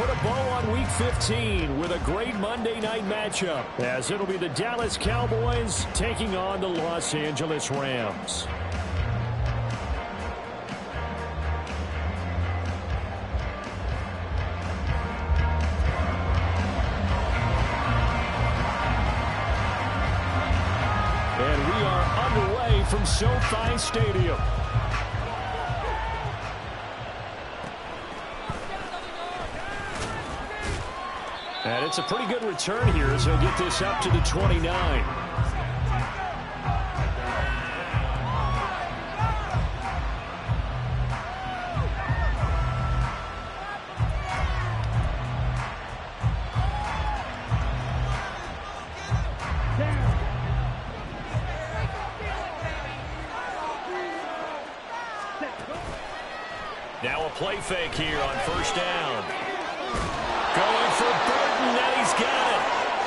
put a bow on Week 15 with a great Monday night matchup, as it'll be the Dallas Cowboys taking on the Los Angeles Rams. And we are underway from SoFi Stadium. And it's a pretty good return here as he'll get this up to the 29. Now a play fake here on first down. Going for Burton, and he's got it.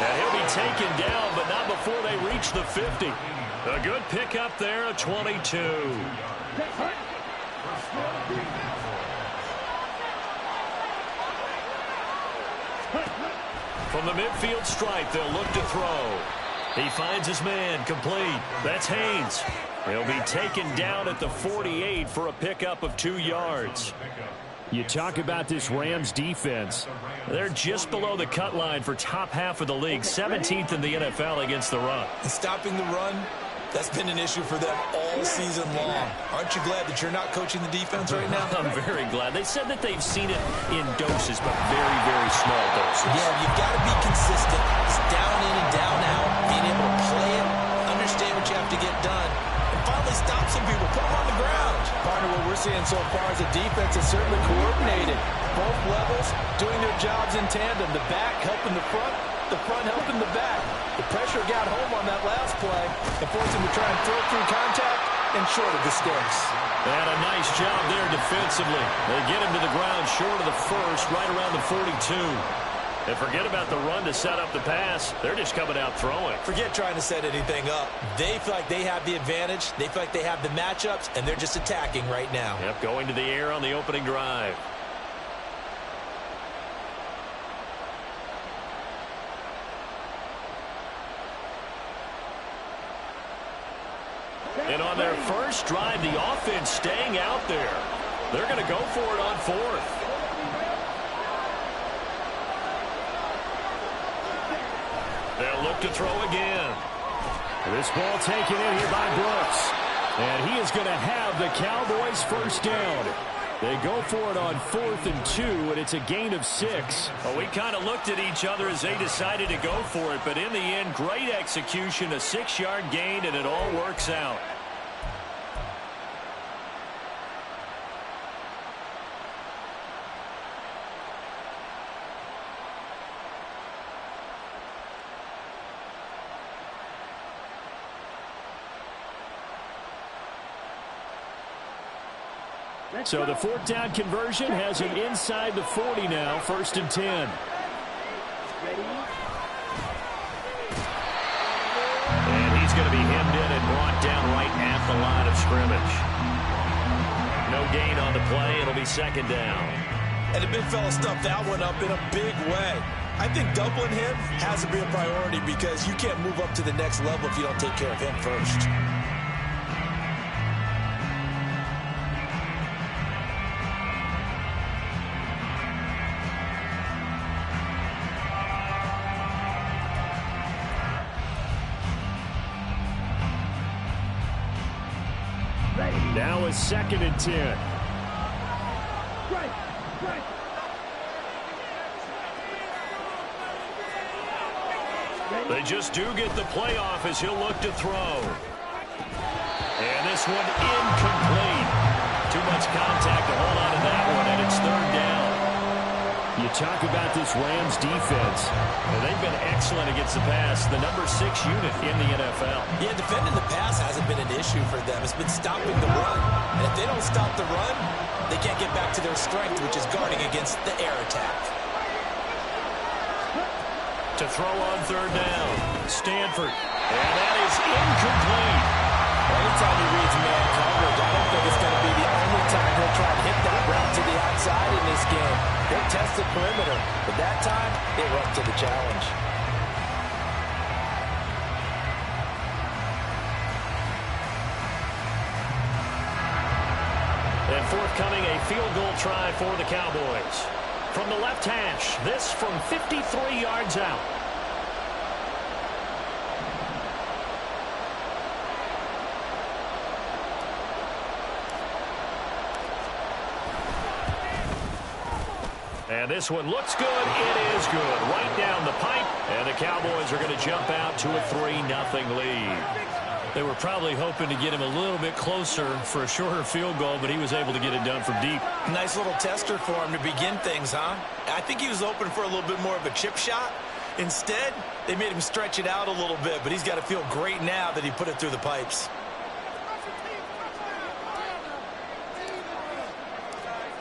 And he'll be taken down, but not before they reach the 50. A good pickup there, a 22. From the midfield stripe, they'll look to throw. He finds his man, complete. That's Haynes. He'll be taken down at the 48 for a pickup of 2 yards. You talk about this Rams defense. They're just below the cut line for top half of the league, 17th in the NFL against the run. And stopping the run, that's been an issue for them all season long. Aren't you glad that you're not coaching the defense right now? I'm very glad. They said that they've seen it in doses, but very, very small doses. Yeah, you've got to be consistent. It's down in and down out, being able to play it, understand what you have to get done, and finally stop some people, put them on the ground. Partner, what we're seeing so far is the defense is certainly coordinated. Both levels doing their jobs in tandem. The back helping the front helping the back. The pressure got home on that last play and forced him to try and throw through contact and short of the sticks. And a nice job there defensively. They get him to the ground short of the first, right around the 42. And forget about the run to set up the pass. They're just coming out throwing. Forget trying to set anything up. They feel like they have the advantage. They feel like they have the matchups, and they're just attacking right now. Yep, going to the air on the opening drive. And on their first drive, the offense staying out there. They're going to go for it on fourth. They'll look to throw again. This ball taken in here by Brooks. And he is going to have the Cowboys first down. They go for it on 4th and 2, and it's a gain of 6. Well, we kind of looked at each other as they decided to go for it, but in the end, great execution, a 6-yard gain, and it all works out. So the 4th down conversion has him inside the 40 now, 1st and 10. And he's going to be hemmed in and brought down right at the line of scrimmage. No gain on the play. It'll be 2nd down. And the big fella stuffed that one up in a big way. I think doubling him has to be a priority because you can't move up to the next level if you don't take care of him first. Now it's 2nd and 10. They just do get the playoff as he'll look to throw. And this one incomplete. Too much contact to hold on to that one, and it's 3rd down. You talk about this Rams defense. They've been excellent against the pass, the number 6 unit in the NFL. Yeah, defending the pass hasn't been an issue for them. It's been stopping the run. And if they don't stop the run, they can't get back to their strength, which is guarding against the air attack. To throw on 3rd down, Stanford. And that is incomplete. Anytime he reads man coverage, I don't think it's going to be the only time he'll try to hit that route to the outside in this game. He'll test the perimeter, but that time, they were up to the challenge. And forthcoming, a field goal try for the Cowboys. From the left hash, this from 53 yards out. And this one looks good. It is good. Right down the pipe. And the Cowboys are going to jump out to a 3-0 lead. They were probably hoping to get him a little bit closer for a shorter field goal, but he was able to get it done from deep. Nice little tester for him to begin things, huh? I think he was open for a little bit more of a chip shot. Instead, they made him stretch it out a little bit, but he's got to feel great now that he put it through the pipes.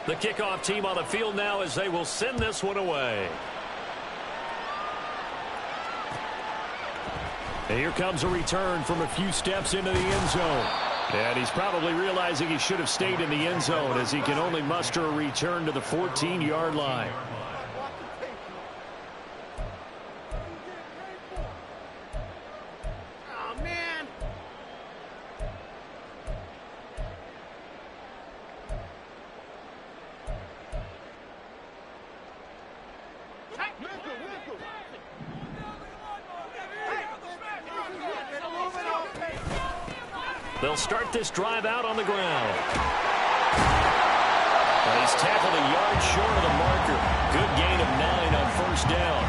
The kickoff team on the field now as they will send this one away. And here comes a return from a few steps into the end zone. And he's probably realizing he should have stayed in the end zone as he can only muster a return to the 14-yard line. They'll start this drive out on the ground. And he's tackled a yard short of the marker. Good gain of 9 on first down.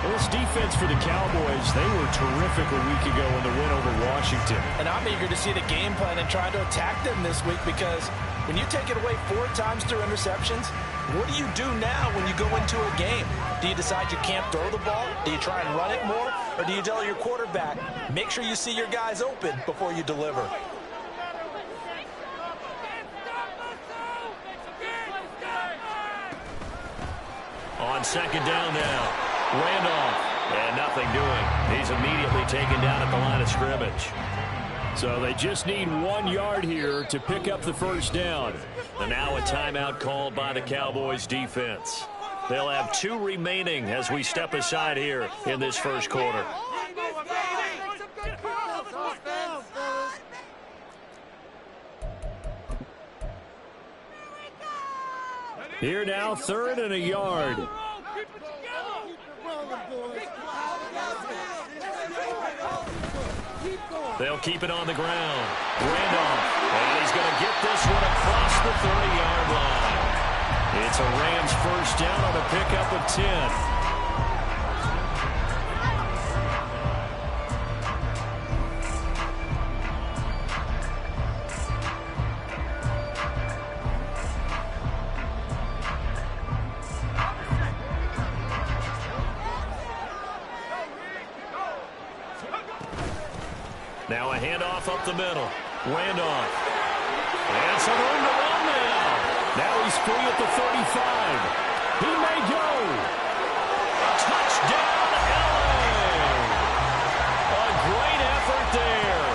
Well, this defense for the Cowboys, they were terrific a week ago in the win over Washington. And I'm eager to see the game plan and try to attack them this week because when you take it away 4 times through interceptions, what do you do now when you go into a game? Do you decide you can't throw the ball? Do you try and run it more? Or do you tell your quarterback, make sure you see your guys open before you deliver? On second down now, Randolph, and nothing doing. He's immediately taken down at the line of scrimmage. So they just need 1 yard here to pick up the first down. And now a timeout called by the Cowboys defense. They'll have 2 remaining as we step aside here in this first quarter. Here now, 3rd and a yard. They'll keep it on the ground. Randolph, and he's going to get this one across the 30-yard line. It's a Rams first down on a pickup of 10. Now a handoff up the middle. Randolph. And some room to run now. Now he's free at the 35. He may go. Touchdown, LA. A great effort there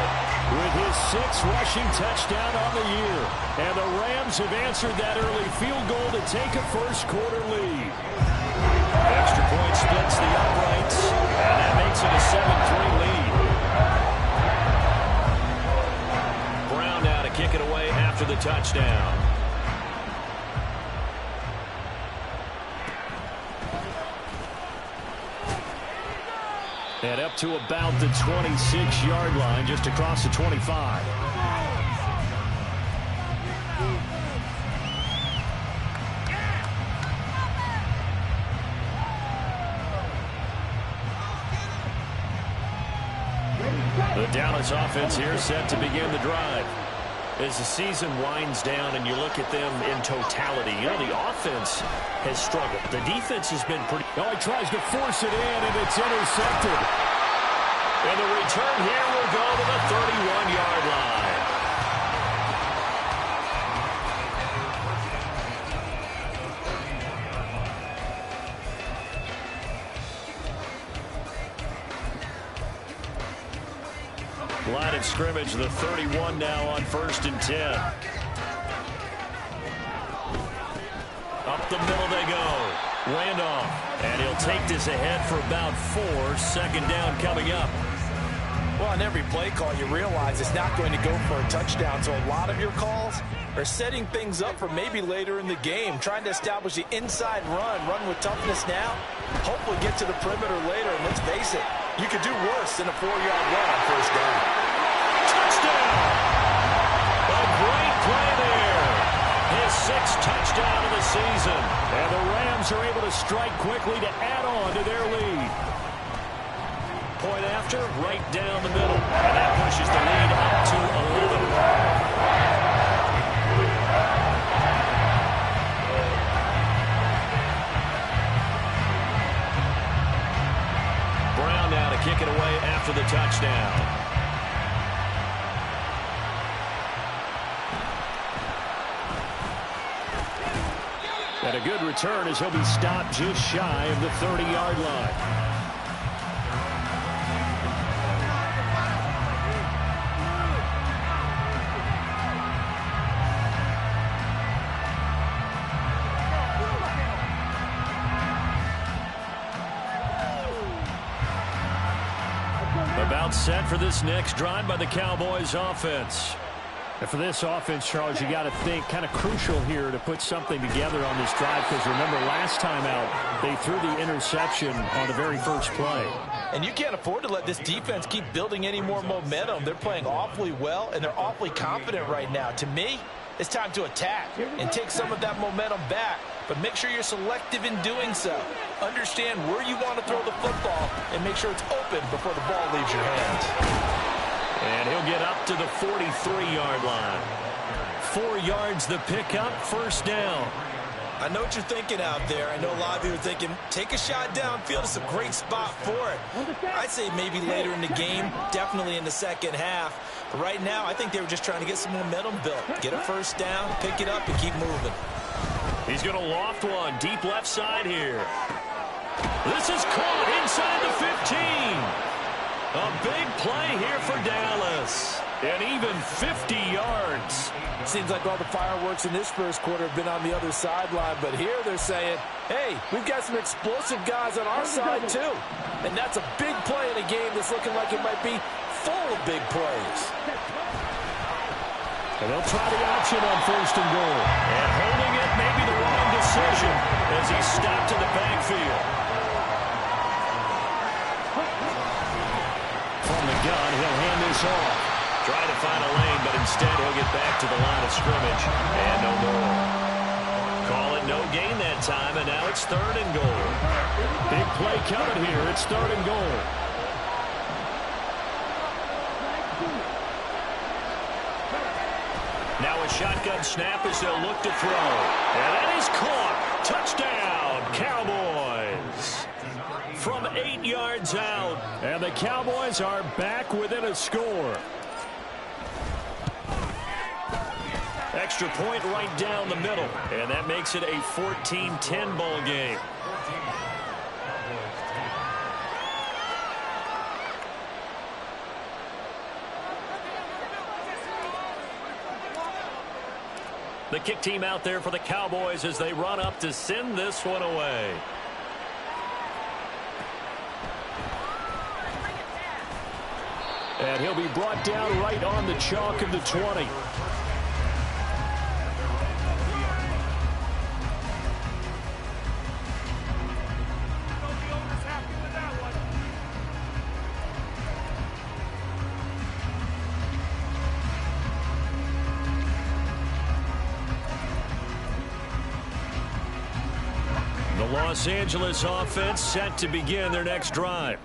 with his 6th rushing touchdown on the year. And the Rams have answered that early field goal to take a first quarter lead. Extra point splits the uprights, and that makes it a 7-3 lead. Kick it away after the touchdown. And up to about the 26-yard line, just across the 25. The Dallas offense here set to begin the drive. As the season winds down and you look at them in totality, you know, the offense has struggled. The defense has been pretty... Oh, he tries to force it in, and it's intercepted. And the return here will go to the 31-yard line. Line of scrimmage, the 31 now on 1st and 10. Up the middle they go. Randolph. And he'll take this ahead for about 4. 2nd down coming up. Well, on every play call, you realize it's not going to go for a touchdown. So a lot of your calls are setting things up for maybe later in the game, trying to establish the inside run with toughness now, hopefully get to the perimeter later. And let's face it, you could do worse than a 4-yard run on 1st down. Touchdown! A great play there. His 6th touchdown of the season. And the Rams are able to strike quickly to add on to their lead. Point after, right down the middle. And that pushes the lead up to 11. Brown now to kick it away after the touchdown. And a good return as he'll be stopped just shy of the 30-yard line. About set for this next drive by the Cowboys offense. And for this offense, Charles, you got to think kind of crucial here to put something together on this drive, because remember last time out they threw the interception on the very first play. And you can't afford to let this defense keep building any more momentum. They're playing awfully well, and they're awfully confident right now. To me, it's time to attack and take some of that momentum back, but make sure you're selective in doing so. Understand where you want to throw the football and make sure it's open before the ball leaves your hands. And he'll get up to the 43-yard line. 4 yards the pickup, 1st down. I know what you're thinking out there. I know a lot of you are thinking, take a shot downfield. It's a great spot for it. I'd say maybe later in the game, definitely in the 2nd half. But right now, I think they were just trying to get some momentum built. Get a 1st down, pick it up, and keep moving. He's going to loft one deep left side here. This is caught inside the 15. A big play here for Dallas. And even 50 yards. Seems like all the fireworks in this first quarter have been on the other sideline, but here they're saying, hey, we've got some explosive guys on our side too. And that's a big play in a game that's looking like it might be full of big plays. And they'll try the option on 1st and goal. And holding it may be the wrong decision as he's stopped in the backfield. From the gun, he'll hand this off. Try to find a lane, but instead he'll get back to the line of scrimmage. And no more. Call it no gain that time, and now it's 3rd and goal. Big play coming here. It's 3rd and goal. Now a shotgun snap as they'll look to throw. And that is caught. Touchdown, Cowboys. From 8 yards out. And the Cowboys are back within a score. Extra point right down the middle. And that makes it a 14-10 ball game. The kick team out there for the Cowboys as they run up to send this one away. And he'll be brought down right on the chalk of the 20. Los Angeles offense set to begin their next drive.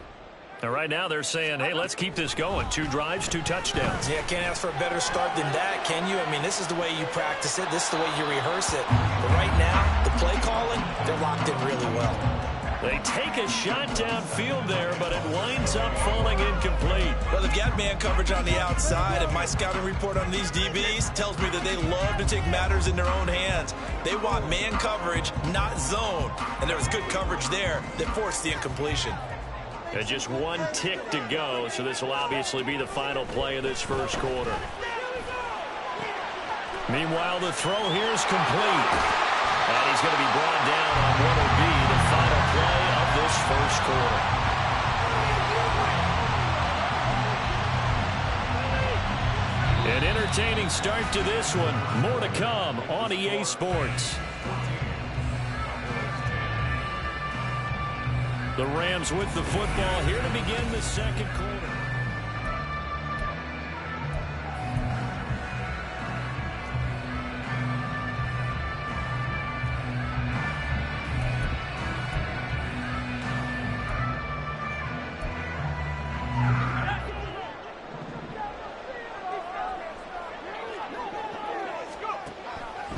And right now they're saying, hey, let's keep this going. 2 drives, 2 touchdowns. Yeah, can't ask for a better start than that, can you? I mean, this is the way you practice it. This is the way you rehearse it. But right now, the play calling, they're locked in really well. They take a shot downfield there, but it winds up falling incomplete. Well, they've got man coverage on the outside, and my scouting report on these DBs tells me that they love to take matters in their own hands. They want man coverage, not zone. And there was good coverage there that forced the incompletion. And just one tick to go, so this will obviously be the final play of this first quarter. Meanwhile, the throw here is complete. And he's going to be brought down on what will be the final play of this first quarter. An entertaining start to this one. More to come on EA Sports. The Rams with the football here to begin the second quarter.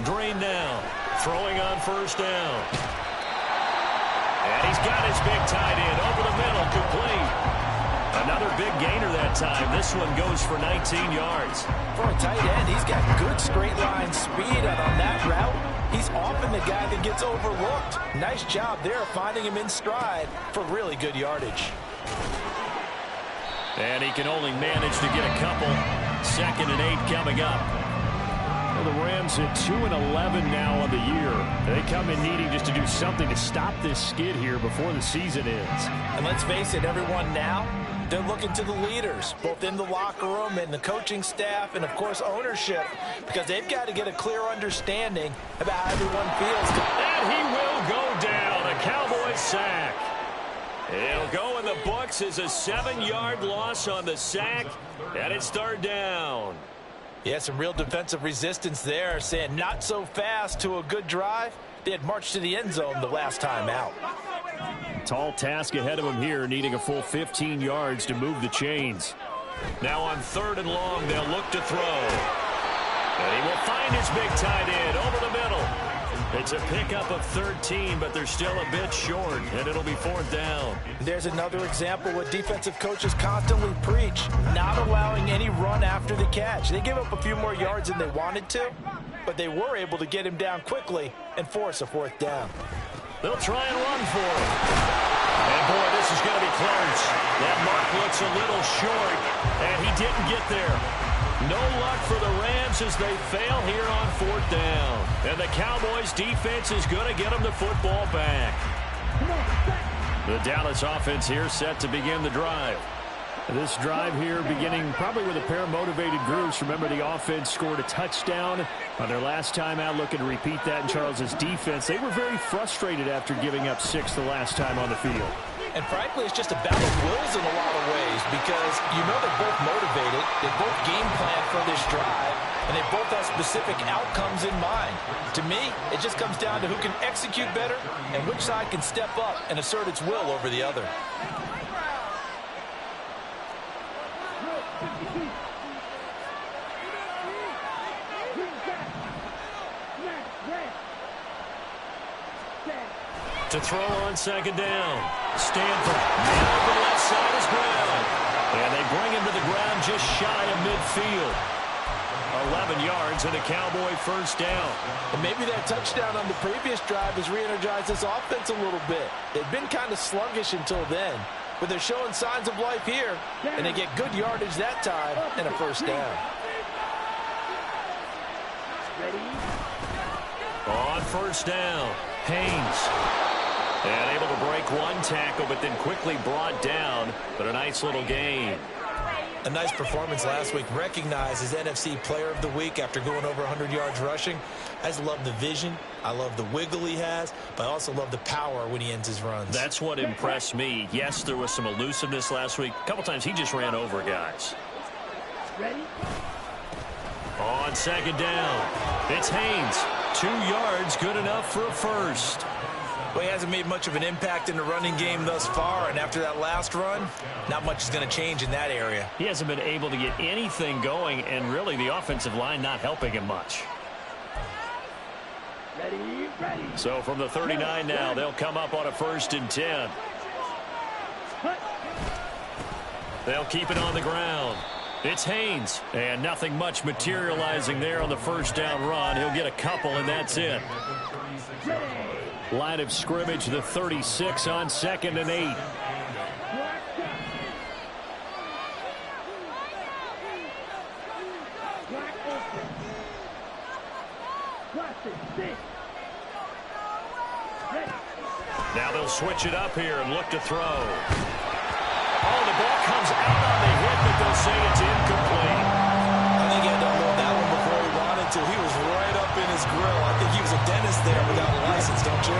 Green now, throwing on first down. And he's got his big tight end over the middle, complete. Another big gainer that time. This one goes for 19 yards. For a tight end, he's got good straight line speed, and on that route, he's often the guy that gets overlooked. Nice job there finding him in stride for really good yardage. And he can only manage to get a couple. 2nd and 8 coming up. Well, the Rams at 2-11 now on the year. They come in needing just to do something to stop this skid here before the season ends. And let's face it, everyone now, they're looking to the leaders, both in the locker room and the coaching staff and, of course, ownership, because they've got to get a clear understanding about how everyone feels. And he will go down. A Cowboys sack. It'll go in the books as a 7-yard loss on the sack, and it's 3rd down. Yeah, some real defensive resistance there, saying not so fast to a good drive. They had marched to the end zone the last time out. Tall task ahead of him here, needing a full 15 yards to move the chains. Now on 3rd and long, they'll look to throw. And he will find his big tight end over the middle. It's a pickup of 13, but they're still a bit short, and it'll be 4th down. There's another example what defensive coaches constantly preach, not allowing any run after the catch. They gave up a few more yards than they wanted to, but they were able to get him down quickly and force a 4th down. They'll try and run for him. And, boy, this is going to be close. That mark looks a little short, and he didn't get there. No luck for the Rams as they fail here on 4th down. And the Cowboys defense is going to get them the football back. The Dallas offense here set to begin the drive. This drive here beginning probably with a pair of motivated groups. Remember, the offense scored a touchdown on their last time out, looking to repeat that in Charles's defense. They were very frustrated after giving up 6 the last time on the field. And frankly, it's just a battle of wills in a lot of ways, because you know they're both motivated, they both game plan for this drive, and they both have specific outcomes in mind. To me, it just comes down to who can execute better and which side can step up and assert its will over the other. To throw on 2nd down. Stanford, man over the left side is Brown. And they bring him to the ground just shy of midfield. 11 yards and a Cowboy 1st down. And maybe that touchdown on the previous drive has re-energized this offense a little bit. They've been kind of sluggish until then, but they're showing signs of life here, and they get good yardage that time and a 1st down. On 1st down, Haynes. And able to break one tackle, but then quickly brought down. But a nice little gain. A nice performance last week. Recognized as NFC Player of the Week after going over 100 yards rushing. I just love the vision. I love the wiggle he has, but I also love the power when he ends his runs. That's what impressed me. Yes, there was some elusiveness last week. A couple times he just ran over guys. Ready? On 2nd down, it's Haynes. 2 yards, good enough for a 1st. Well, he hasn't made much of an impact in the running game thus far, and after that last run, not much is going to change in that area. He hasn't been able to get anything going, and really the offensive line not helping him much. Ready, ready. So from the 39 now, they'll come up on a 1st and 10. They'll keep it on the ground. It's Haynes, and nothing much materializing there on the 1st down run. He'll get a couple, and that's it. Line of scrimmage, the 36 on 2nd and 8. switch it up here and look to throw. Oh, the ball comes out on the hit, but they'll say it's incomplete. I think he had to unload that one before he wanted to. He was right up in his grill. I think he was a dentist there without a license, don't you?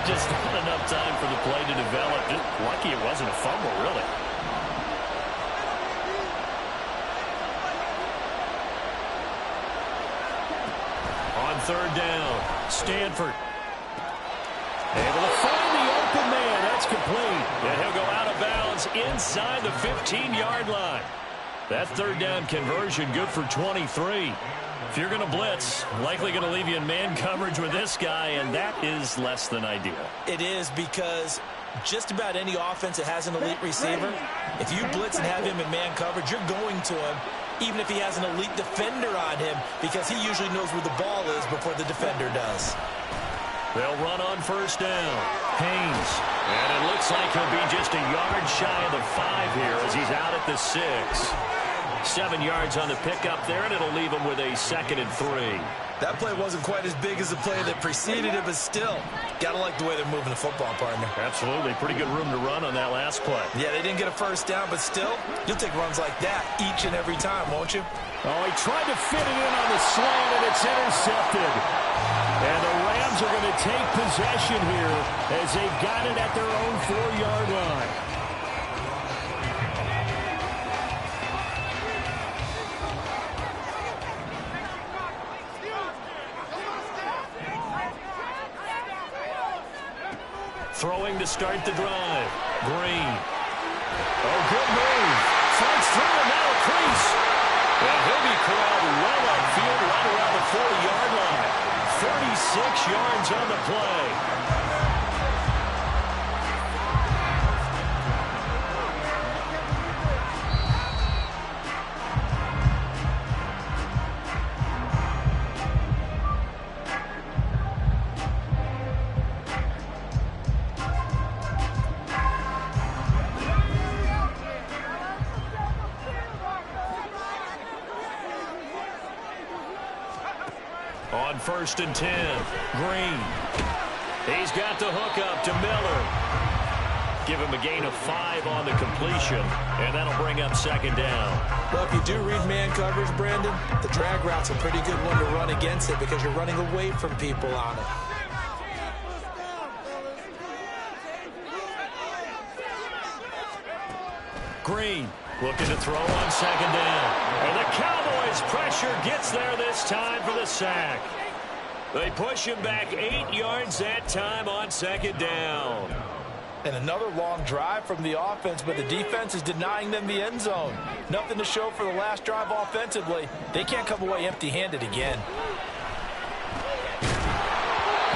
Just not enough time for the play to develop. Just lucky it wasn't a fumble, really. On third down, Stanford. Able to find the open man. That's complete. And he'll go out of bounds inside the 15-yard line. That third down conversion good for 23. If you're going to blitz, likely going to leave you in man coverage with this guy, and that is less than ideal. It is, because just about any offense that has an elite receiver, if you blitz and have him in man coverage, you're going to him, even if he has an elite defender on him, because he usually knows where the ball is before the defender does. They'll run on first down. Haynes. And it looks like he'll be just a yard shy of the 5 here as he's out at the 6. 7 yards on the pickup there, and it'll leave him with a 2nd and 3. That play wasn't quite as big as the play that preceded it, but still, got to like the way they're moving the football, partner. Absolutely. Pretty good room to run on that last play. Yeah, they didn't get a first down, but still, you'll take runs like that each and every time, won't you? Oh, he tried to fit it in on the slant, and it's intercepted. And the Rams are going to take possession here as they've got it at their own 4-yard line. Throwing to start the drive. Green. Oh, good move. Fights through and now a crease. And he'll be corralled well upfield right around the 40-yard line. 36 yards on the play. On 1st and 10, Green. He's got the hook up to Miller. Give him a gain of 5 on the completion, and that'll bring up 2nd down. Well, if you do read man coverage, Brandon, the drag route's a pretty good one to run against it because you're running away from people on it. Green looking to throw on 2nd down. And the Cowboys pressure gets there this time for the sack. They push him back 8 yards that time on 2nd down. And another long drive from the offense, but the defense is denying them the end zone. Nothing to show for the last drive offensively. They can't come away empty-handed again.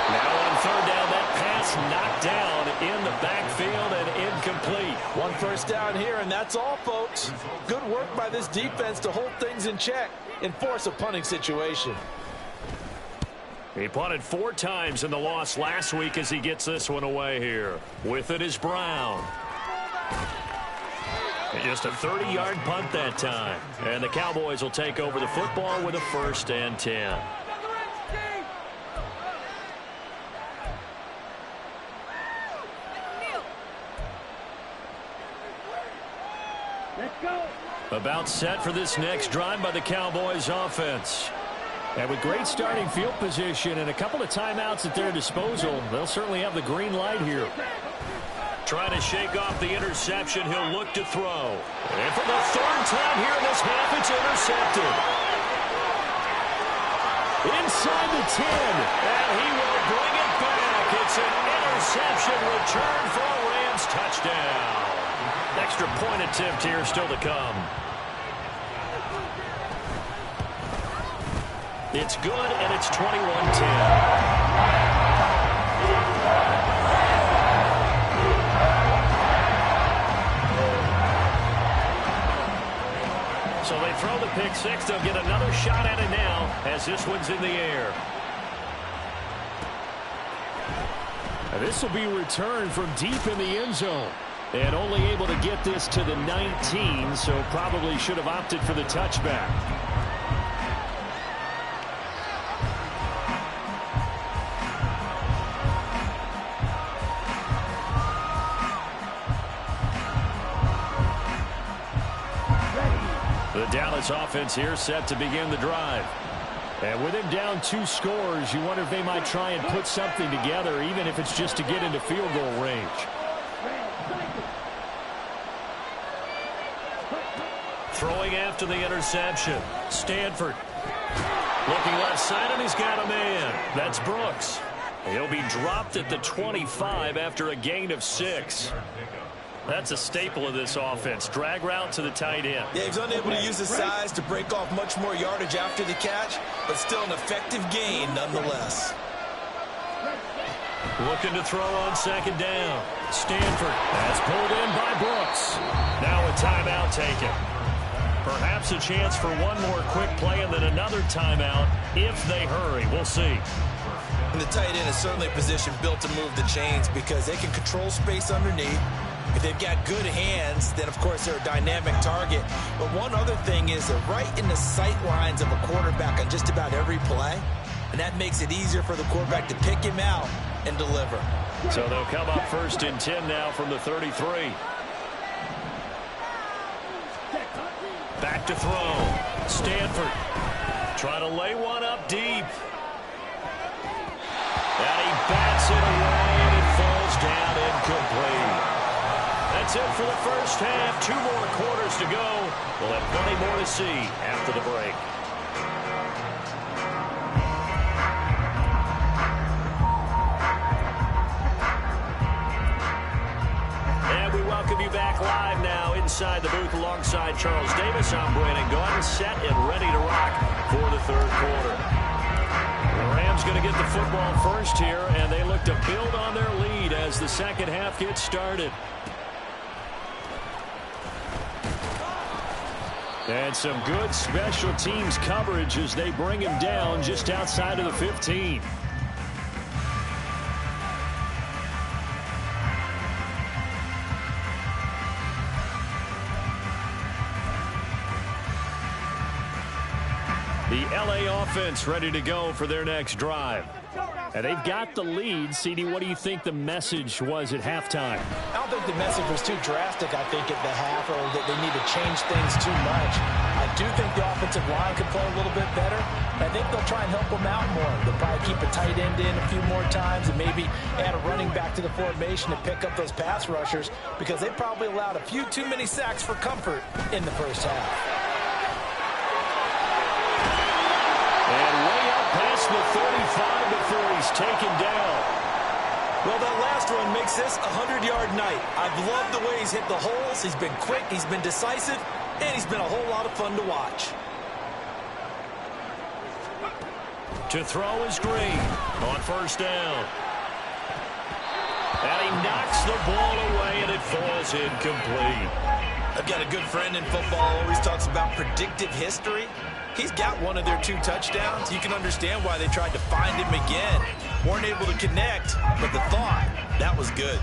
Now on 3rd down, that pass knocked down in the backfield and incomplete. 1 first down here, and that's all, folks. Good work by this defense to hold things in check and force a punting situation. He punted 4 times in the loss last week as he gets this one away here. With it is Brown. And just a 30-yard punt that time. And the Cowboys will take over the football with a 1st and 10. Let's go. About set for this next drive by the Cowboys offense. And with great starting field position and a couple of timeouts at their disposal, they'll certainly have the green light here. Trying to shake off the interception, he'll look to throw. And for the 3rd time here in this half, it's intercepted. Inside the 10, and he will bring it back. It's an interception return for a Rams touchdown. Extra point attempt here still to come. It's good, and it's 21-10. So they throw the pick 6. They'll get another shot at it now as this one's in the air. And this will be returned from deep in the end zone. And only able to get this to the 19, so probably should have opted for the touchback. The Dallas offense here set to begin the drive. And with him down 2 scores, you wonder if they might try and put something together, even if it's just to get into field goal range. Throwing after the interception. Stanford. Looking left side, and he's got a man. That's Brooks. He'll be dropped at the 25 after a gain of 6. That's a staple of this offense. Drag route to the tight end. Yeah, he was unable to use his size to break off much more yardage after the catch, but still an effective gain nonetheless. Looking to throw on second down. Stanford. That's pulled in by Brooks. Now a timeout taken. Perhaps a chance for one more quick play and then another timeout if they hurry. We'll see. And the tight end is certainly a position built to move the chains because they can control space underneath. If they've got good hands, then, of course, they're a dynamic target. But one other thing is they're right in the sight lines of a quarterback on just about every play, and that makes it easier for the quarterback to pick him out and deliver. So they'll come up 1st and 10 now from the 33. Back to throw. Stanford trying to lay one up deep. And he bats it away, and it falls down incomplete. That's it for the first half. 2 more quarters to go. We'll have plenty more to see after the break. And we welcome you back live now inside the booth alongside Charles Davis. I'm Brandon Gaudin, set and ready to rock for the 3rd quarter. The Rams going to get the football first here, and they look to build on their lead as the second half gets started. And some good special teams coverage as they bring him down just outside of the 15. The LA offense ready to go for their next drive. And they've got the lead. CD, what do you think the message was at halftime? I don't think the message was too drastic, I think, at the half, or that they need to change things too much. I do think the offensive line could play a little bit better. I think they'll try and help them out more. They'll probably keep a tight end in a few more times and maybe add a running back to the formation to pick up those pass rushers because they probably allowed a few too many sacks for comfort in the first half. And way up past the 35 before he's taken down. Well, that last run makes this a 100-yard night. I've loved the way he's hit the holes. He's been quick, he's been decisive, and he's been a whole lot of fun to watch. To throw is Green on first down. And he knocks the ball away, and it falls incomplete. I've got a good friend in football, always talks about predictive history. He's got one of their 2 touchdowns. You can understand why they tried to find him again. Weren't able to connect, but the thought, that was good.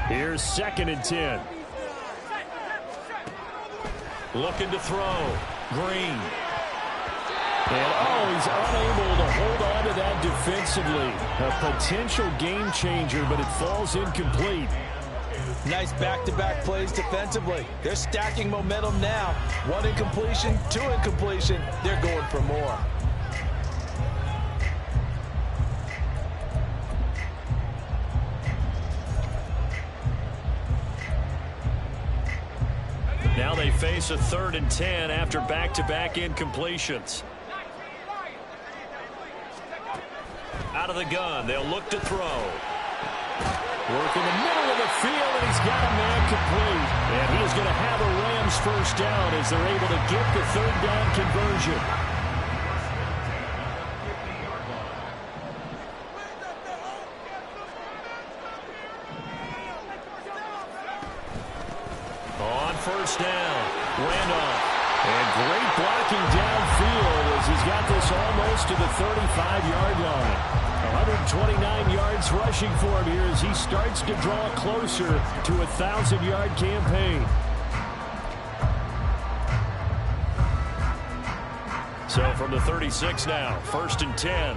Here's 2nd and 10. Looking to throw. Green. And, he's unable to hold on to that defensively. A potential game changer, but it falls incomplete. Nice back-to-back plays defensively. They're stacking momentum now. 1 incompletion, 2 incompletion. They're going for more. Now they face a 3rd and 10 after back-to-back incompletions. Out of the gun, they'll look to throw. Work in the middle of the field, and he's got a man complete. And he is going to have a Rams first down as they're able to get the 3rd down conversion. On first down, Randolph. And great blocking downfield as he's got this almost to the 35-yard line. 129 yards rushing for him here as he starts to draw closer to a 1,000-yard campaign. So from the 36 now, 1st and 10.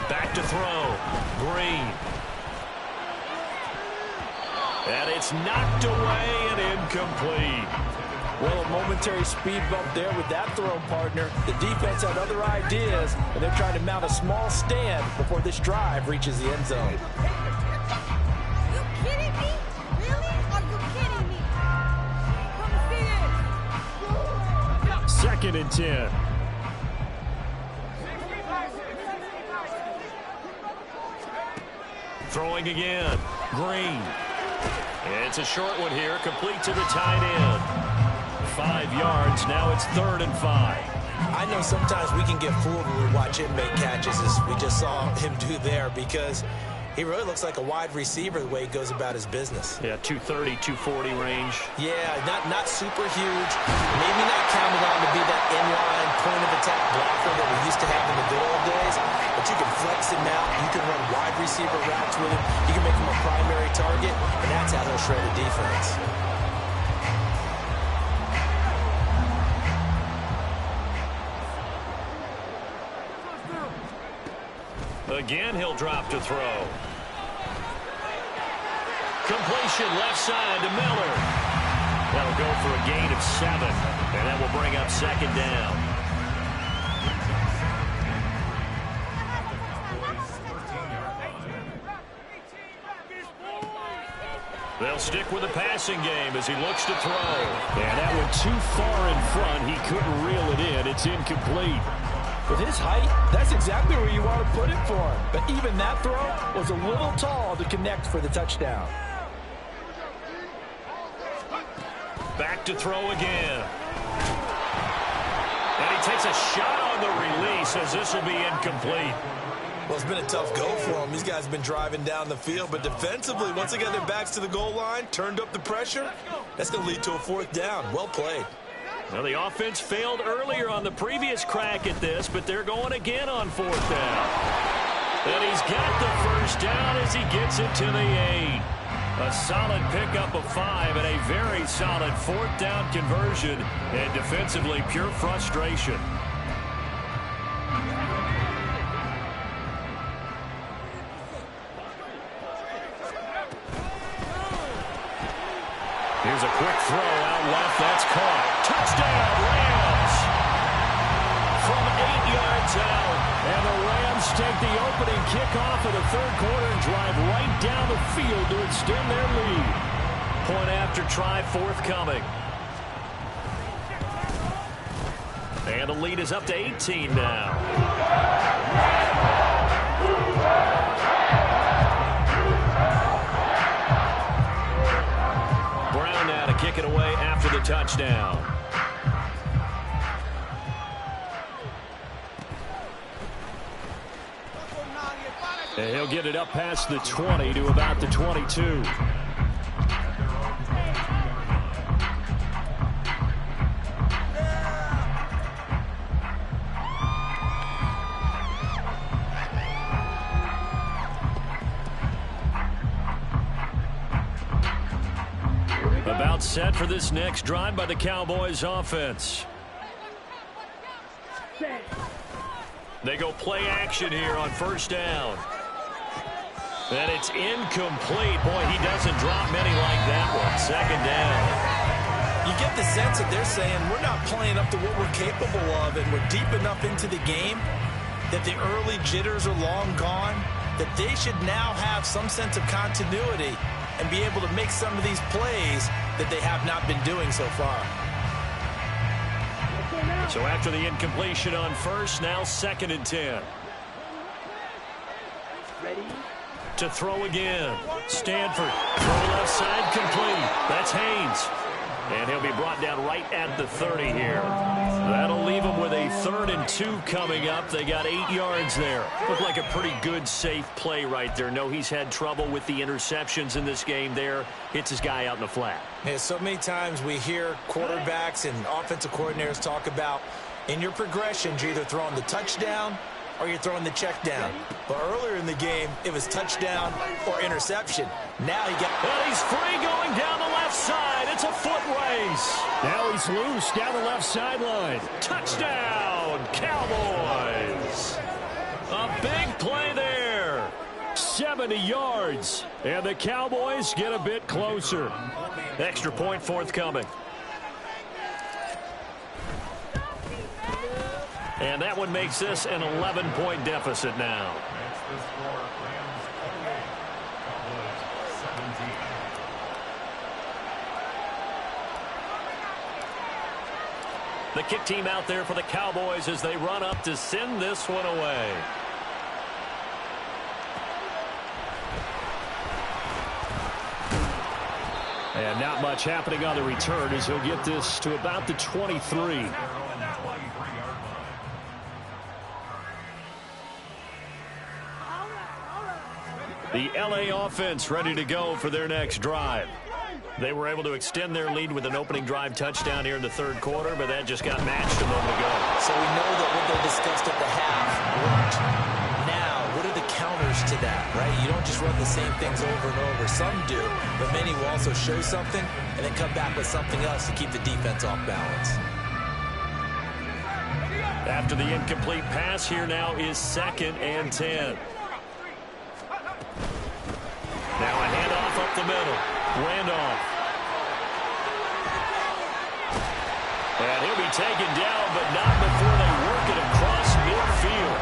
Back to throw. Green. And it's knocked away and incomplete. Well, a momentary speed bump there with that throw, partner. The defense had other ideas, and they're trying to mount a small stand before this drive reaches the end zone. You kidding me? Really? Are you kidding me? Come see this. 2nd and 10. Throwing again. Green. It's a short one here, complete to the tight end. 5 yards, now it's 3rd and 5. I know sometimes we can get fooled when we watch him make catches, as we just saw him do there, because he really looks like a wide receiver the way he goes about his business. Yeah, 230, 240 range. Yeah, not super huge. Maybe not counted on to be that inline point-of-attack blocker that we used to have in the good old days, but you can flex him out. You can run wide receiver routes with him. You can make him a primary target, and that's how he'll shred a defense. Again, he'll drop to throw. Completion left side to Miller. That'll go for a gain of 7, and that will bring up 2nd down. They'll stick with the passing game as he looks to throw. And that went too far in front. He couldn't reel it in. It's incomplete. With his height, that's exactly where you want to put it for him. But even that throw was a little tall to connect for the touchdown. Back to throw again. And he takes a shot on the release as this will be incomplete. Well, it's been a tough go for him. These guys have been driving down the field, but defensively, once they got their backs to the goal line, turned up the pressure, that's going to lead to a 4th down. Well played. Well, the offense failed earlier on the previous crack at this, but they're going again on 4th down. And he's got the 1st down as he gets it to the 8. A solid pickup of 5 and a very solid 4th down conversion, and defensively pure frustration. Here's a quick throw out left. That's caught. Touchdown, Rams! From 8 yards out. And the Rams take the opening kickoff of the 3rd quarter and drive right down the field to extend their lead. Point after try forthcoming. And the lead is up to 18 now. Kick it away after the touchdown. And he'll get it up past the 20 to about the 22. About set for this next drive by the Cowboys offense. They go play action here on 1st down. And it's incomplete. Boy, he doesn't drop many like that one. 2nd down. You get the sense that they're saying we're not playing up to what we're capable of, and we're deep enough into the game that the early jitters are long gone, that they should now have some sense of continuity and be able to make some of these plays that they have not been doing so far. So after the incompletion on 1st, now 2nd and 10. Ready? To throw again. Stanford. Throw left side complete. That's Haynes. And he'll be brought down right at the 30 here. That'll leave him with a 3rd and 2 coming up. They got 8 yards there. Looked like a pretty good, safe play right there. No, he's had trouble with the interceptions in this game there. Hits his guy out in the flat. Yeah, so many times we hear quarterbacks and offensive coordinators talk about in your progressions, you're either throwing the touchdown or you're throwing the check down. But earlier in the game, it was touchdown or interception. Now he got... And he's free going down the left side. It's a foot race. Now he's loose down the left sideline. Touchdown, Cowboys. A big play there. 70 yards. And the Cowboys get a bit closer. Extra point forthcoming. And that one makes this an 11-point deficit now. The kick team out there for the Cowboys as they run up to send this one away. And not much happening on the return as he'll get this to about the 23. The LA offense ready to go for their next drive. They were able to extend their lead with an opening drive touchdown here in the third quarter, but that just got matched a moment ago. So we know that what they discussed at the half worked. Now, what are the counters to that, right? You don't just run the same things over and over. Some do, but many will also show something and then come back with something else to keep the defense off balance. After the incomplete pass, here now is 2nd and 10. Now a handoff up the middle. Randolph. And he'll be taken down, but not before they work it across midfield.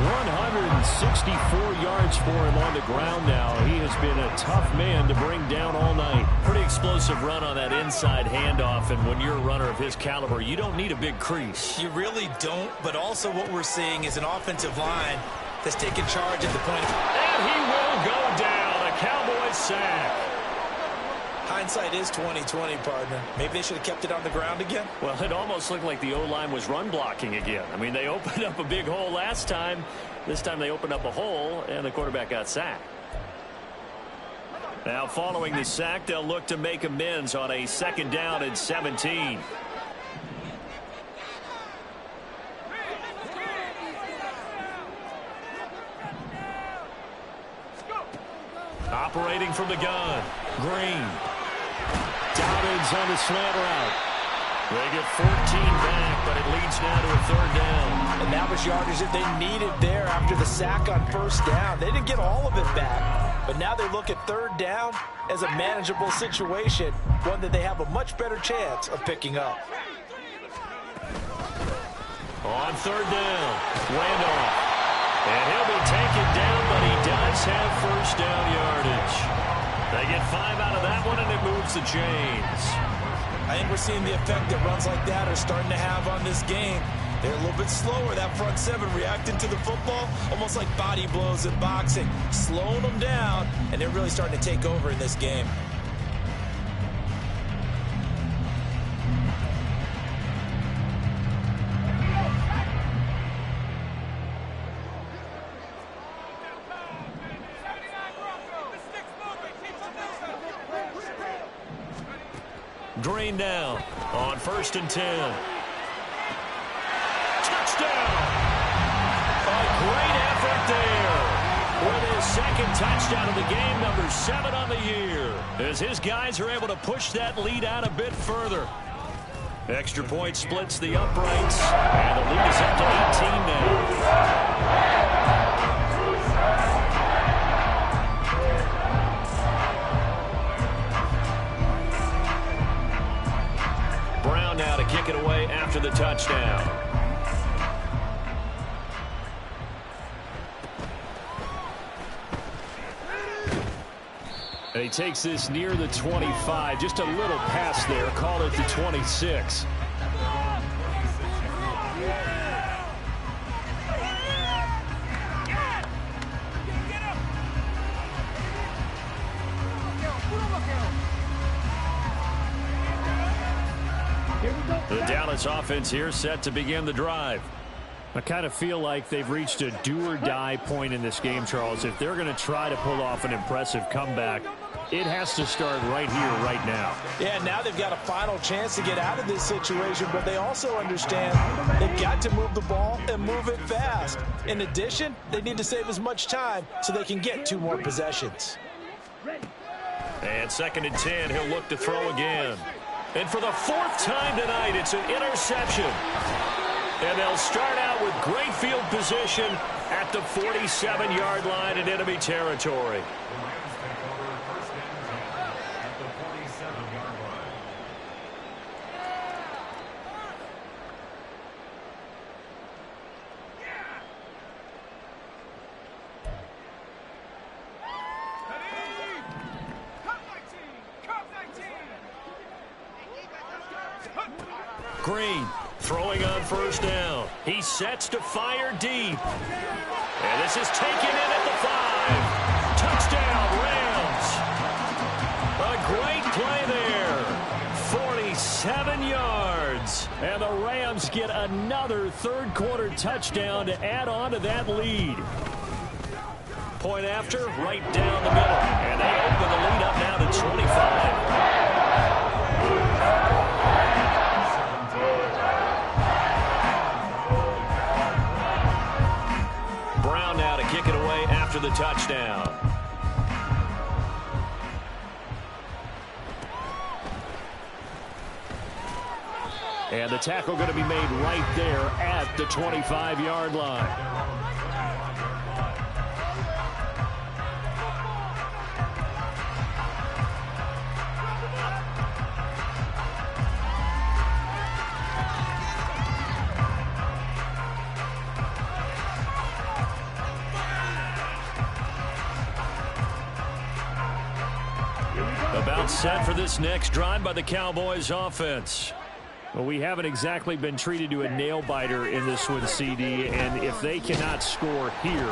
164 yards for him on the ground now. He has been a tough man to bring down all night. Pretty explosive run on that inside handoff, and when you're a runner of his caliber, you don't need a big crease. You really don't, but also what we're seeing is an offensive line that's taking charge at the point. And he will go down. A Cowboys sack. Hindsight is 20/20, partner. Maybe they should have kept it on the ground again. Well, it almost looked like the O-line was run blocking again. I mean, they opened up a big hole last time. This time they opened up a hole, and the quarterback got sacked. Now, following the sack, they'll look to make amends on a 2nd down and 17. Operating from the gun, Green. Dobbins on the slant route. They get 14 back, but it leads now to a 3rd down. And that was yardage that they needed there after the sack on 1st down. They didn't get all of it back, but now they look at 3rd down as a manageable situation, one that they have a much better chance of picking up. On 3rd down, Randolph. And he'll be taken down, but he does have 1st down yardage. They get 5 out of that one, and it moves the chains. I think we're seeing the effect that runs like that are starting to have on this game. They're a little bit slower, that front 7, reacting to the football, almost like body blows in boxing, slowing them down, and they're really starting to take over in this game. Green down on 1st and 10. Touchdown! A great effort there with his 2nd touchdown of the game, number 7 on the year, as his guys are able to push that lead out a bit further. Extra point splits the uprights, and the lead is up to 18 now. Now to kick it away after the touchdown. And he takes this near the 25, just a little pass there, call it the 26. The Dallas offense here set to begin the drive. I kind of feel like they've reached a do-or-die point in this game, Charles. If they're going to try to pull off an impressive comeback, it has to start right here, right now. Yeah, now they've got a final chance to get out of this situation, but they also understand they've got to move the ball and move it fast. In addition, they need to save as much time so they can get 2 more possessions. And 2nd and 10, he'll look to throw again. And for the 4th time tonight, it's an interception. And they'll start out with great field position at at the 47-yard line in enemy territory. Green throwing on first down. He sets to fire deep. And this is taken in at the 5. Touchdown, Rams. A great play there. 47 yards. And the Rams get another third-quarter touchdown to add on to that lead. Point after, right down the middle. And they open the lead up now to 25. Kick it away after the touchdown. And the tackle going to be made right there at the 25-yard line. About set for this next drive by the Cowboys offense. Well, we haven't exactly been treated to a nail-biter in this one, CD, and if they cannot score here,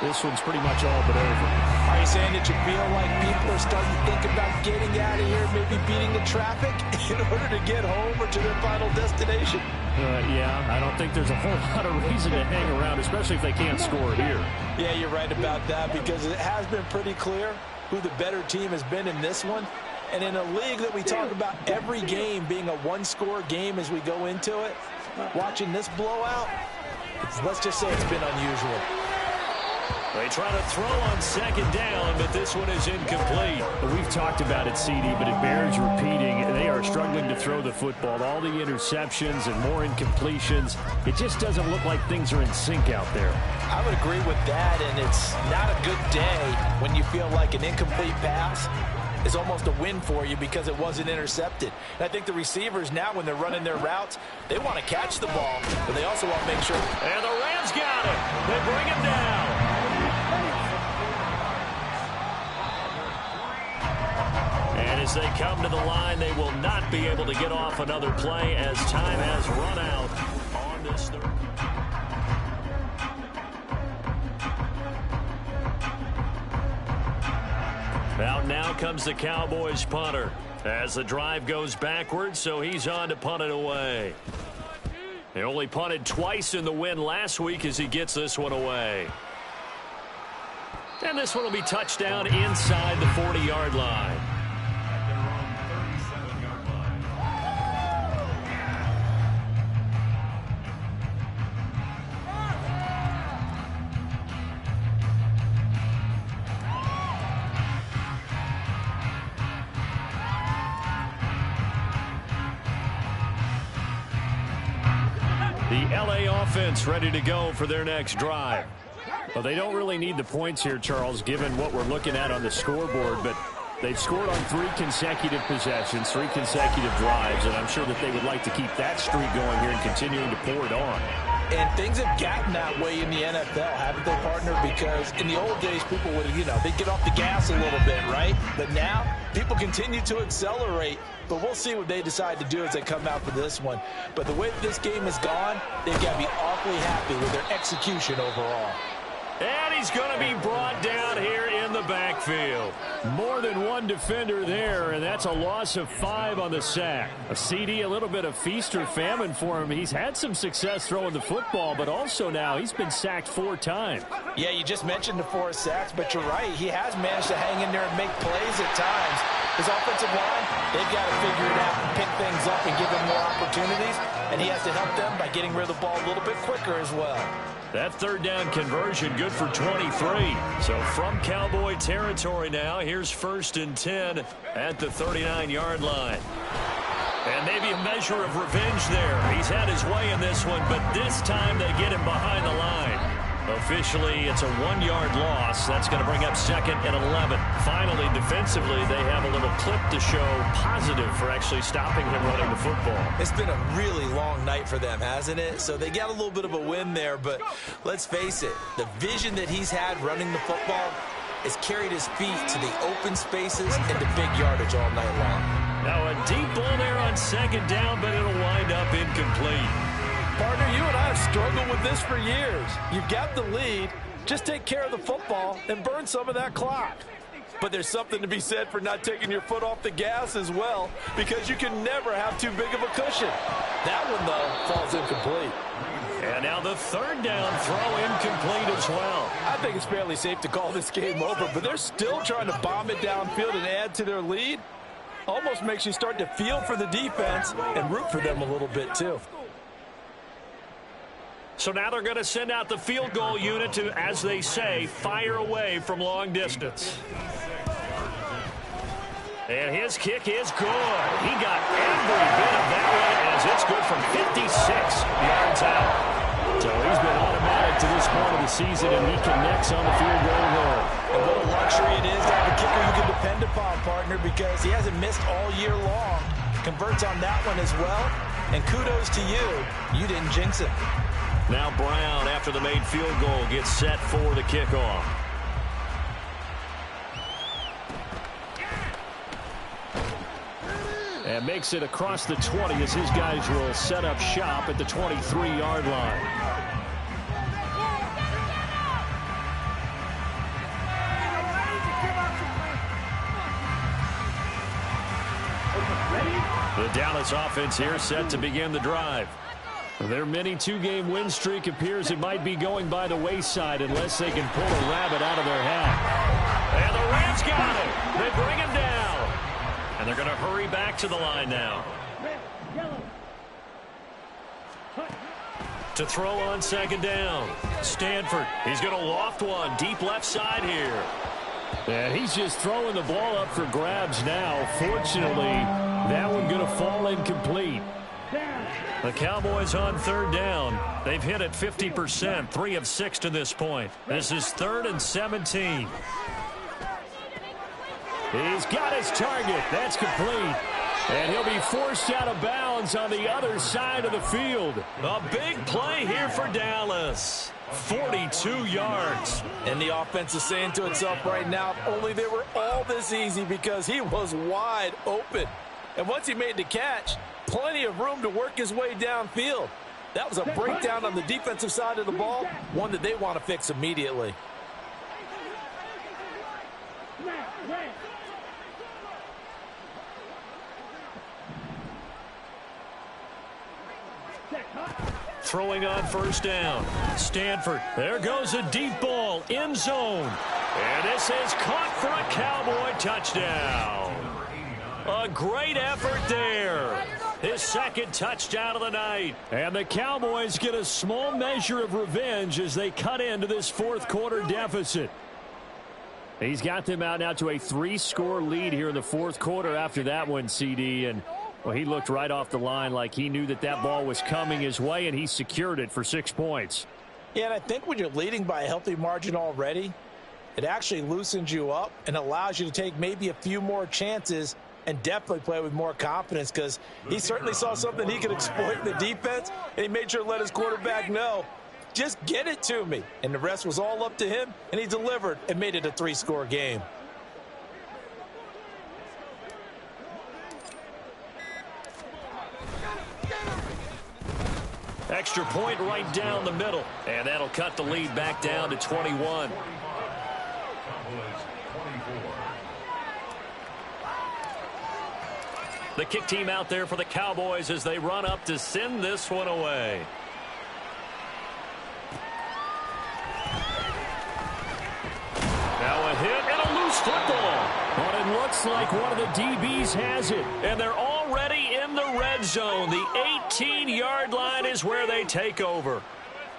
this one's pretty much all but over. Are you saying that you feel like people are starting to think about getting out of here, maybe beating the traffic in order to get home or to their final destination? Yeah, I don't think there's a whole lot of reason to hang around, especially if they can't score here. Yeah, you're right about that, because it has been pretty clear who the better team has been in this one. And in a league that we talk about every game being a one-score game as we go into it, watching this blowout, let's just say it's been unusual. They try to throw on second down, but this one is incomplete. We've talked about it, CD, but it bears repeating. They are struggling to throw the football. All the interceptions and more incompletions. It just doesn't look like things are in sync out there. I would agree with that, and it's not a good day when you feel like an incomplete pass is almost a win for you because it wasn't intercepted. And I think the receivers now, when they're running their routes, they want to catch the ball, but they also want to make sure. And the Rams got it. They bring him down. And as they come to the line, they will not be able to get off another play as time has run out on this third. Now comes the Cowboys punter as the drive goes backwards, so he's on to punt it away. He only punted twice in the win last week as he gets this one away. And this one will be touchdown inside the 40-yard line. The LA offense ready to go for their next drive. Well, they don't really need the points here, Charles, given what we're looking at on the scoreboard, but they've scored on 3 consecutive possessions, 3 consecutive drives, and I'm sure that they would like to keep that streak going here and continuing to pour it on. And things have gotten that way in the NFL, haven't they, partner? Because in the old days, people would, they'd get off the gas a little bit, right? But now, people continue to accelerate. But we'll see what they decide to do as they come out for this one. But the way that this game has gone, they've got to be awfully happy with their execution overall. And he's going to be brought down here in the backfield. More than one defender there, and that's a loss of 5 on the sack. A CD, a little bit of feast or famine for him. He's had some success throwing the football, but also now he's been sacked 4 times. Yeah, you just mentioned the 4 sacks, but you're right. He has managed to hang in there and make plays at times. His offensive line, they've got to figure it out and pick things up and give him more opportunities, and he has to help them by getting rid of the ball a little bit quicker as well. That third down conversion good for 23. So from Cowboy territory now, here's 1st and 10 at the 39-yard line. And maybe a measure of revenge there. He's had his way in this one, but this time they get him behind the line. Officially, it's a 1-yard loss. That's going to bring up 2nd and 11. Finally, defensively, they have a little clip to show positive for actually stopping him running the football. It's been a really long night for them, hasn't it? So they got a little bit of a win there, but let's face it, the vision that he's had running the football has carried his feet to the open spaces and the big yardage all night long. Now a deep ball there on 2nd down, but it'll wind up incomplete. Partner, you and I have struggled with this for years. You've got the lead. Just take care of the football and burn some of that clock. But there's something to be said for not taking your foot off the gas as well, because you can never have too big of a cushion. That one, though, falls incomplete. And now the 3rd down throw incomplete as well. I think it's fairly safe to call this game over, but they're still trying to bomb it downfield and add to their lead. Almost makes you start to feel for the defense and root for them a little bit, too. So now they're going to send out the field goal unit to, as they say, fire away from long distance. And his kick is good. He got every bit of that one as it's good from 56 yards out. So he's been automatic to this point of the season, and he connects on the field goal there. And what a luxury it is to have a kicker you can depend upon, partner, because he hasn't missed all year long. Converts on that one as well. And kudos to you. You didn't jinx it. Now Brown, after the made field goal, gets set for the kickoff. And makes it across the 20 as his guys will set up shop at the 23-yard line. The Dallas offense here set to begin the drive. Their mini 2-game win streak appears it might be going by the wayside unless they can pull a rabbit out of their hat. And the Rams got it. They bring him down. And they're going to hurry back to the line now. To throw on 2nd down. Stanford, he's going to loft one deep left side here. And he's just throwing the ball up for grabs now. Fortunately, that one going to fall incomplete. The Cowboys on 3rd down. They've hit it 50%, 3 of 6 to this point. This is 3rd and 17. He's got his target. That's complete. And he'll be forced out of bounds on the other side of the field. A big play here for Dallas. 42 yards. And the offense is saying to itself right now, if only they were all this easy, because he was wide open. And once he made the catch, plenty of room to work his way downfield. That was a breakdown on the defensive side of the ball, one that they want to fix immediately. Throwing on 1st down. Stanford. There goes a deep ball. End zone. And this is caught for a Cowboy touchdown. A great effort there. His 2nd touchdown of the night. And the Cowboys get a small measure of revenge as they cut into this 4th quarter deficit. He's got them out now to a 3-score lead here in the 4th quarter after that one, CD. And, well, he looked right off the line like he knew that that ball was coming his way, and he secured it for 6 points. Yeah, and I think when you're leading by a healthy margin already, it actually loosens you up and allows you to take maybe a few more chances and definitely play with more confidence, because he certainly saw something he could exploit in the defense, and he made sure to let his quarterback know, just get it to me. And the rest was all up to him, and he delivered and made it a 3-score game. Extra point right down the middle, and that'll cut the lead back down to 21. The kick team out there for the Cowboys as they run up to send this one away. Now a hit and a loose football. But it looks like one of the DBs has it. And they're already in the red zone. The 18-yard line is where they take over.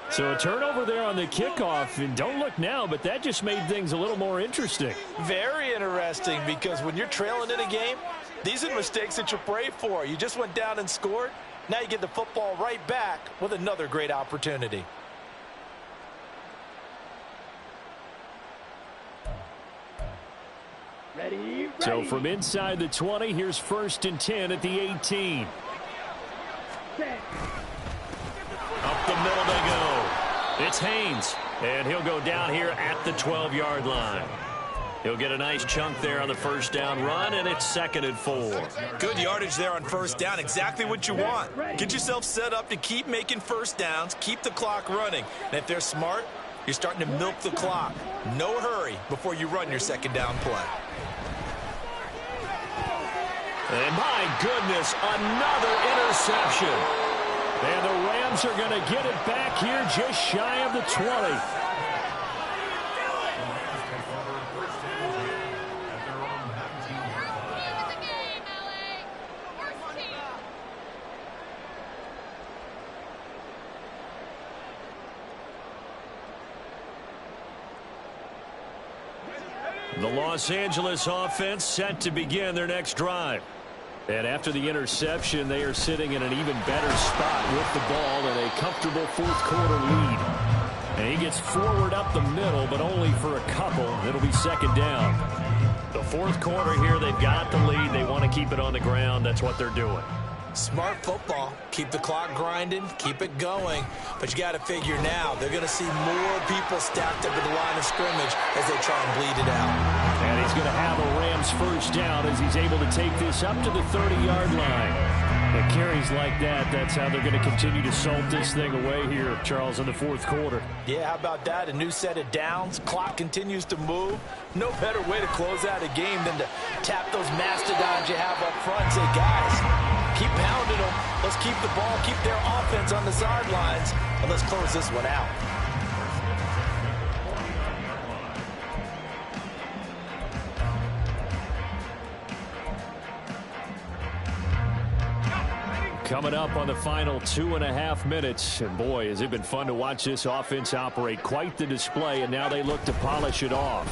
So a turnover there on the kickoff. And don't look now, but that just made things a little more interesting. Very interesting, because when you're trailing in a game, these are the mistakes that you pray for. You just went down and scored. Now you get the football right back with another great opportunity. Ready. So from inside the 20, here's 1st and 10 at the 18. Set. Up the middle they go. It's Haynes, and he'll go down here at the 12-yard line. He'll get a nice chunk there on the 1st down run, and it's 2nd and 4. Good yardage there on 1st down. Exactly what you want. Get yourself set up to keep making 1st downs, keep the clock running. And if they're smart, you're starting to milk the clock. No hurry before you run your 2nd down play. And my goodness, another interception. And the Rams are going to get it back here just shy of the 20. The Los Angeles offense set to begin their next drive. And after the interception, they are sitting in an even better spot with the ball in a comfortable 4th quarter lead. And he gets forward up the middle, but only for a couple. It'll be 2nd down. The 4th quarter here, they've got the lead. They want to keep it on the ground. That's what they're doing. Smart football. Keep the clock grinding. Keep it going. But you got to figure now they're going to see more people stacked up at the line of scrimmage as they try and bleed it out. And he's going to have a Rams 1st down as he's able to take this up to the 30-yard line. And carries like that, that's how they're going to continue to salt this thing away here, Charles, in the 4th quarter. Yeah, how about that? A new set of downs. Clock continues to move. No better way to close out a game than to tap those mastodons you have up front and say, guys, keep pounding them. Let's keep the ball, keep their offense on the sidelines, and let's close this one out. Coming up on the final 2.5 minutes. And boy, has it been fun to watch this offense operate. Quite the display, and now they look to polish it off.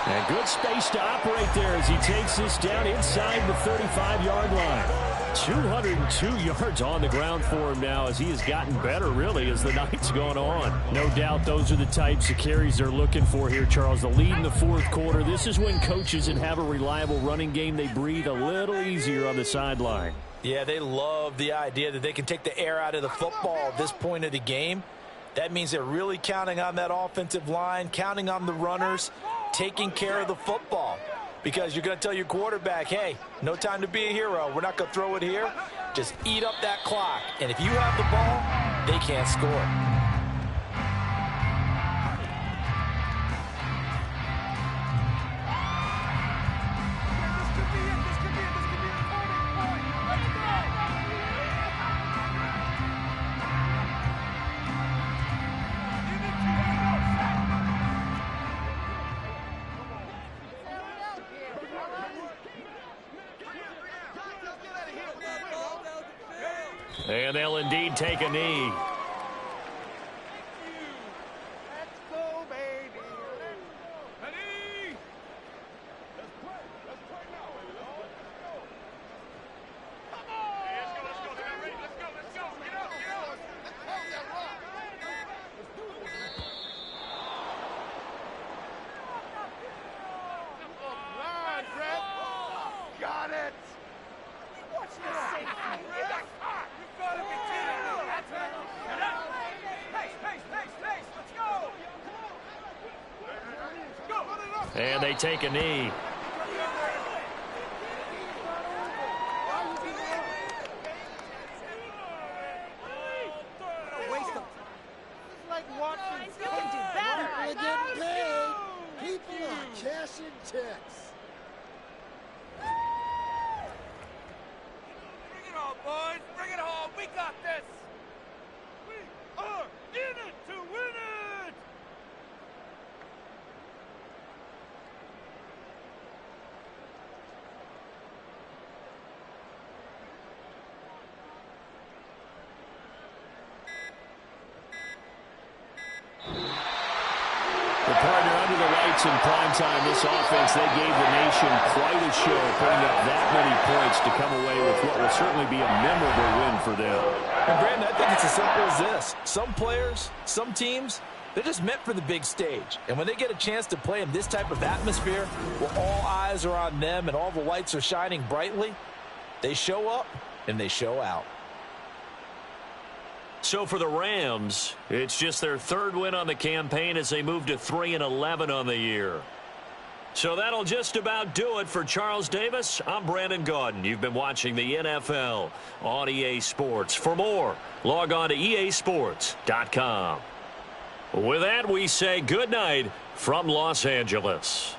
And good space to operate there as he takes this down inside the 35-yard line. 202 yards on the ground for him now as he has gotten better, really, as the night's gone on. No doubt those are the types of carries they're looking for here, Charles. The lead in the 4th quarter. This is when coaches that have a reliable running game, they breathe a little easier on the sideline. Yeah, they love the idea that they can take the air out of the football at this point of the game. That means they're really counting on that offensive line, counting on the runners, taking care of the football. Because you're going to tell your quarterback, hey, no time to be a hero. We're not going to throw it here. Just eat up that clock. And if you have the ball, they can't score. And they'll indeed take a knee. Let's go, baby. Ready? Let's play. Let's play now, baby. Let's go. Come on. Hey, let's go. Let's go. They're not ready. Let's go. Let's go. Get up. Get up. Line, Brett. Got it. Watch this safety. You got caught. You gotta be kidding me. That's right. Get up. Pace, pace, pace, pace. Let's go. Go. And they take a knee. Waste them. It's like watching. You can do better. People are getting paid. People are cashing checks. Bring it on, boys. Bring it home. We got this. We are in it to win it. The partner under the lights in primetime, this offense, they gave the nation quite a show, putting up that many points to come away with what will certainly be a memorable win for them. And Brandon, I think it's as simple as this. Some players, some teams, They're just meant for the big stage. And when they get a chance to play in this type of atmosphere, where all eyes are on them and all the lights are shining brightly, they show up and they show out. So for the Rams, it's just their third win on the campaign as they move to 3-11 on the year. So that'll just about do it for Charles Davis. I'm Brandon Gaudin. You've been watching the NFL on EA Sports. For more, log on to easports.com. With that, we say good night from Los Angeles.